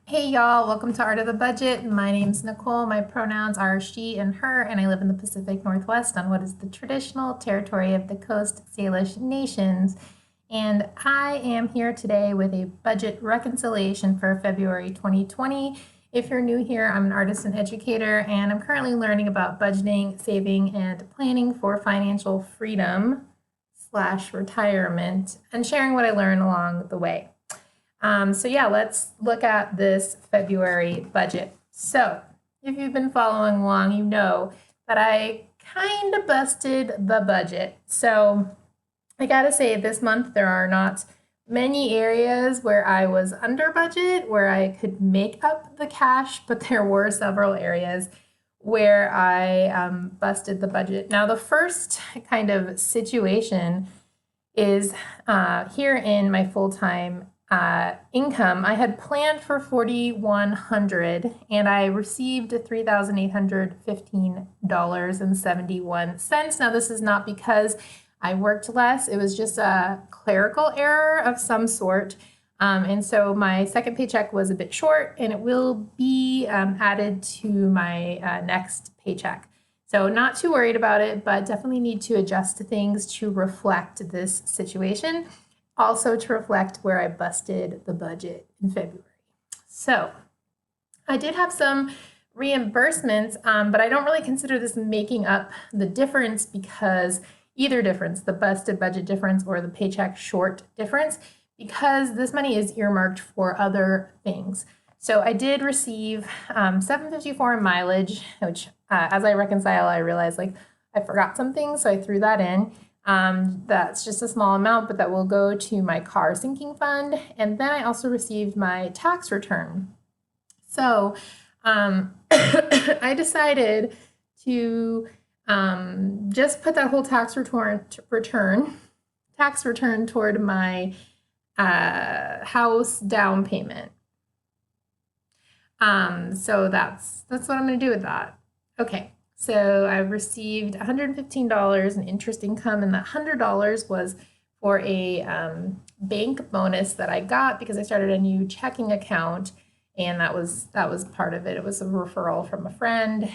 Hey y'all, welcome to Art of the Budget. My name's Nicole. My pronouns are she and her, and I live in the Pacific Northwest on what is the traditional territory of the Coast Salish Nations. And I am here today with a budget reconciliation for February 2020. If you're new here, I'm an artist and educator, and I'm currently learning about budgeting, saving, and planning for financial freedom / retirement, and sharing what I learn along the way. So yeah, let's look at this February budget. So if you've been following along, you know that I kind of busted the budget. So I gotta say, this month there are not many areas where I was under budget, where I could make up the cash, but there were several areas where I busted the budget. Now, the first kind of situation is here in my full-time income. I had planned for $4,100 and I received $3,815.71. Now, this is not because I worked less, it was just a clerical error of some sort. And so my second paycheck was a bit short, and it will be added to my next paycheck. So not too worried about it, but definitely need to adjust things to reflect this situation. Also to reflect where I busted the budget in February. So I did have some reimbursements, but I don't really consider this making up the difference, because either difference, the busted budget difference or the paycheck short difference, because this money is earmarked for other things. So I did receive $7.54 in mileage, which as I reconcile, I realized I forgot something, so I threw that in. That's just a small amount, but that will go to my car sinking fund. And then I also received my tax return. So I decided to just put that whole tax return toward my house down payment. So that's what I'm going to do with that. Okay. So I received $115 in interest income, and that $100 was for a bank bonus that I got because I started a new checking account, and that was part of it. It was a referral from a friend.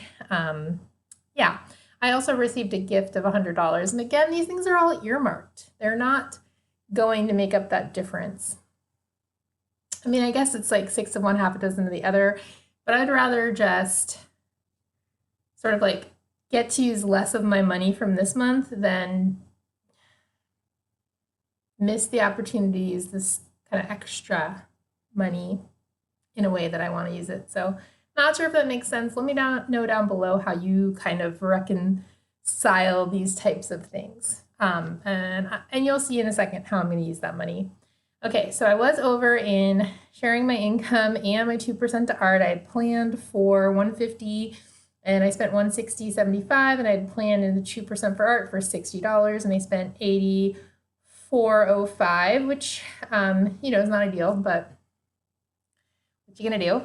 Yeah, I also received a gift of $100, and again, these things are all earmarked. They're not going to make up that difference. I mean, I guess it's like 6 of one, half a dozen of the other, but I'd rather just sort of get to use less of my money from this month than miss the opportunity to use this kind of extra money in a way that I want to use it. So not sure if that makes sense. Let me know down below how you kind of reconcile these types of things. And you'll see in a second how I'm going to use that money. Okay, so I was over in sharing my income and my 2% to art. I had planned for $150 and I spent $160.75, and I had planned in the 2% for art for $60, and I spent $84.05, which is not ideal, but what you gonna do?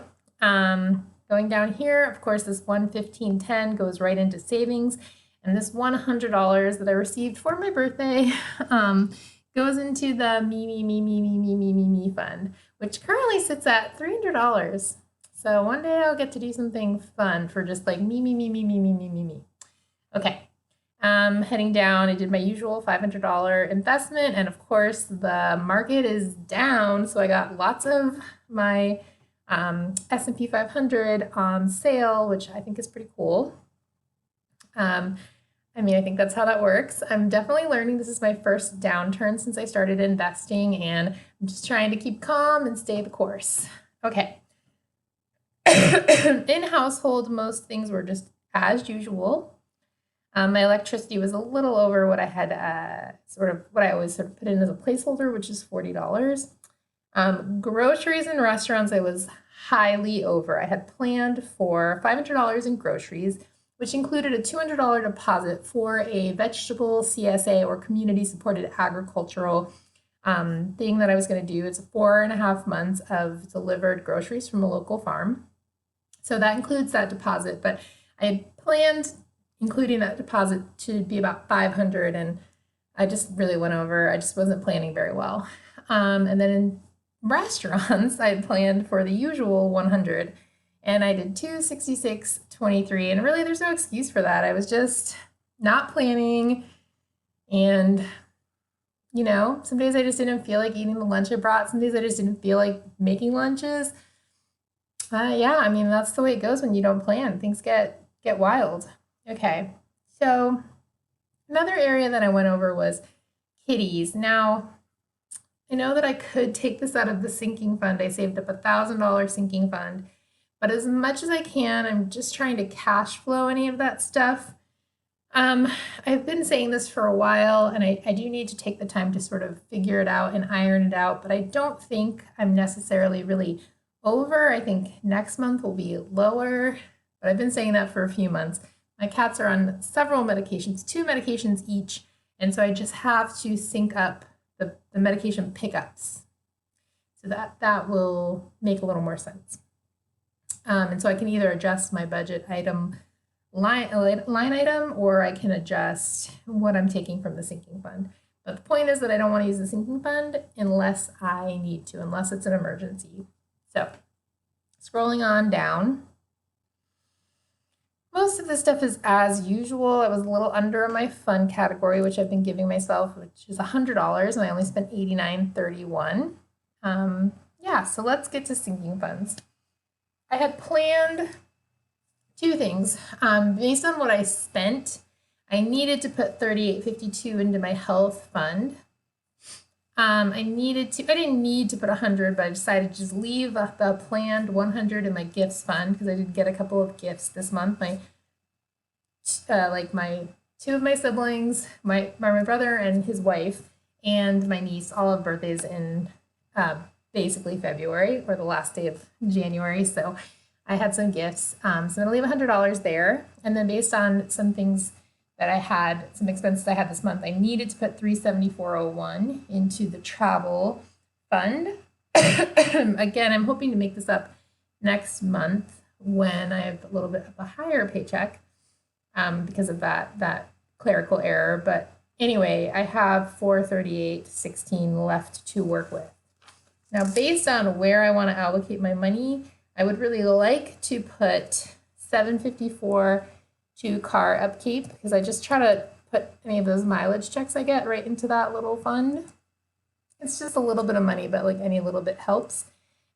Going down here, of course, this $115.10 goes right into savings, and this $100 that I received for my birthday goes into the me fund, which currently sits at $300. So one day I'll get to do something fun for just me. Okay. Heading down, I did my usual $500 investment, and of course the market is down, so I got lots of my S&P 500 on sale, which I think is pretty cool. I think that's how that works. I'm definitely learning. This is my first downturn since I started investing, and I'm just trying to keep calm and stay the course. Okay. In household, most things were just as usual. My electricity was a little over what I had what I always sort of put in as a placeholder, which is $40. Groceries and restaurants, I was highly over. I had planned for $500 in groceries, which included a $200 deposit for a vegetable CSA, or community supported agricultural thing that I was going to do. It's 4.5 months of delivered groceries from a local farm. So that includes that deposit, but I had planned including that deposit to be about $500, and I just really went over. I just wasn't planning very well. And then restaurants. I had planned for the usual 100 and I did 266.23. And really, there's no excuse for that. I was just not planning. And, some days I just didn't feel like eating the lunch I brought. Some days I just didn't feel like making lunches. Yeah, I mean, that's the way it goes when you don't plan. Things get wild. Okay, so another area that I went over was kitties. Now, I know that I could take this out of the sinking fund. I saved up $1,000 sinking fund, but as much as I can, I'm just trying to cash flow any of that stuff. I've been saying this for a while, and I do need to take the time to sort of figure it out and iron it out, but I don't think I'm necessarily really over. I think next month will be lower, but I've been saying that for a few months. My cats are on several medications, 2 medications each, and so I just have to sync up the medication pickups so that will make a little more sense. And so I can either adjust my budget item line item, or I can adjust what I'm taking from the sinking fund. But the point is that I don't want to use the sinking fund unless I need to, unless it's an emergency. So scrolling on down, most of this stuff is as usual. I was a little under my fun category, which I've been giving myself, which is $100, and I only spent $89.31. Yeah, so let's get to sinking funds. I had planned 2 things. Based on what I spent, I needed to put $38.52 into my health fund. I didn't need to put 100, but I decided to just leave the planned 100 in my gifts fund because I did get a couple of gifts this month. My 2 of my siblings, my brother and his wife, and my niece all have birthdays in basically February or the last day of January. So I had some gifts. So I'm gonna leave $100 there. And then based on some things that I had, some expenses I had this month, I needed to put $374.01 into the travel fund. Again, I'm hoping to make this up next month when I have a little bit of a higher paycheck because of that clerical error. But anyway, I have $438.16 left to work with. Now, based on where I want to allocate my money, I would really like to put $754 to car upkeep because I just try to put any of those mileage checks I get right into that little fund. It's just a little bit of money, but like any little bit helps.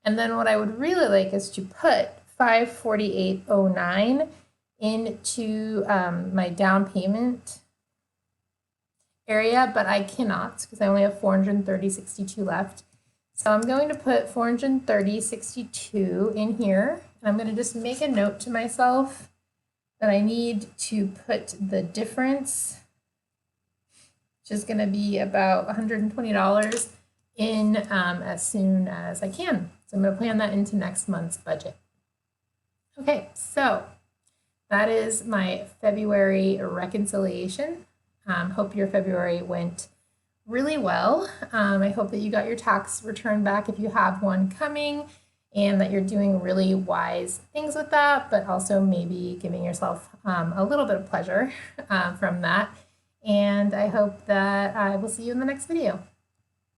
And then what I would really like is to put $548.09 into my down payment area, but I cannot because I only have $430.62 left. So I'm going to put $430.62 in here, and I'm going to just make a note to myself that I need to put the difference, which is going to be about $120 in as soon as I can. So I'm going to plan that into next month's budget. Okay, so that is my February reconciliation. Hope your February went really well. I hope that you got your tax return back if you have one coming, and that you're doing really wise things with that, but also maybe giving yourself a little bit of pleasure from that. And I hope that I will see you in the next video.